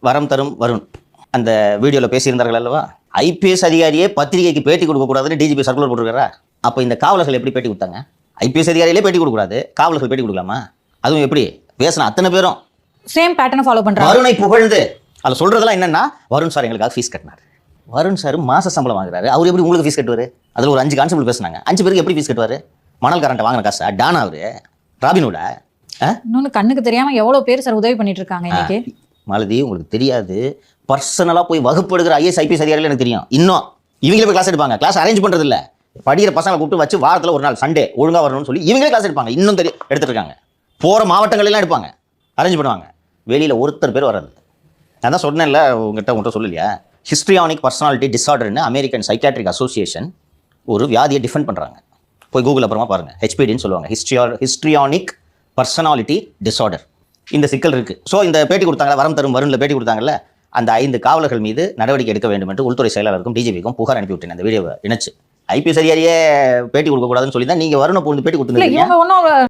வரம் தரும் வருண் அந்த வீடியோவில் பேசியிருந்தார்கள் அல்லவா, ஐபிஎஸ் அதிகாரியே பத்திரிகைக்கு பேட்டி கொடுக்கக்கூடாதுன்னு டிஜிபி சர்க்குலர் போட்டிருக்காரா? அப்போ இந்த காவலர்கள் எப்படி பேட்டி கொடுத்தாங்க? ஐபிஎஸ் அதிகாரியிலே பேட்டி கொடுக்கக்கூடாது, காவலர்கள் பேட்டி கொடுக்கலாமா? அதுவும் எப்படி பேசின அத்தனை பேரும் சேம் பேட்டர்னை ஃபாலோ பண்றாங்க. வருணை புகழ்ந்து அதில் சொல்றதெல்லாம் என்னன்னா, வருண் சார் எங்களுக்காக ஃபீஸ் கட்டினார். வருண் சார் மாச சம்பளம் வாங்குறாரு, அவர் எப்படி உங்களுக்கு ஃபீஸ் கட்டுவார்? அதில் ஒரு 5 கான்ஸ்டபிள் பேசுனாங்க, 5 பேருக்கு எப்படி ஃபீஸ் கட்டுவார்? மணல் கரண்ட்டை வாங்கின காசா? டானா அவரு? ராபினோட? இன்னொன்னு கண்ணுக்கு தெரியாம எவ்வளவு பேர் சார் உதவி பண்ணிட்டு இருக்காங்க இன்னைக்கு. மாலதி, உங்களுக்கு தெரியாது, பர்சனலாக போய் வகுப்பு எடுக்கிற ஐஏஎஸ் ஐபிஎஸ் அதிகாரிகள் எனக்கு தெரியும். இன்னும் இவங்களே போய் கிளாஸ் எடுப்பாங்க. கிளாஸ் அரேஞ்ச் பண்ணுறது இல்லை, படிக்கிற பசங்களை கூப்பிட்டு வச்சு வாரத்தில் ஒரு நாள் சண்டே ஒழுங்காக வரணும்னு சொல்லி இவங்களே கிளாஸ் எடுப்பாங்க. இன்னும் எடுத்துட்டு இருக்காங்க. போகிற மாவட்டங்களெல்லாம் எடுப்பாங்க, அரேஞ்ச் பண்ணுவாங்க. வெளியில் ஒருத்தர் பேர் வர்றது. நான் தான் சொன்னேன்ல, உங்கள்கிட்ட சொல்லலையா, histrionic personality டிஸார்டர்னு American psychiatric association ஒரு வியாதியை டிஃபெண்ட் பண்ணுறாங்க. போய் கூகுள் அப்புறமா பாருங்கள், ஹெச்பிடின்னு சொல்லுவாங்க, ஹிஸ்ட்ரியானிக் பர்சனாலிட்டி டிஸார்டர். இந்த சிக்கல் இருக்குது. ஸோ இந்த பேட்டி கொடுத்தாங்களா, வரம் தரும் வருணில் பேட்டி கொடுத்தாங்கல்ல, அந்த 5 காவலர்கள் மீது நடவடிக்கை எடுக்க வேண்டும் என்று உள்துறை செயலாளருக்கும் டிஜிபிக்கும் புகார் அனுப்பிவிட்டேன். அந்த வீடியோவை இணைச்சு ஐபிஎஸ் அதிகாரியே பேட்டி கொடுக்கக்கூடாதுன்னு சொல்லி தான் நீங்கள் வருணை போட்டு பேட்டி கொடுத்துருக்கீங்க.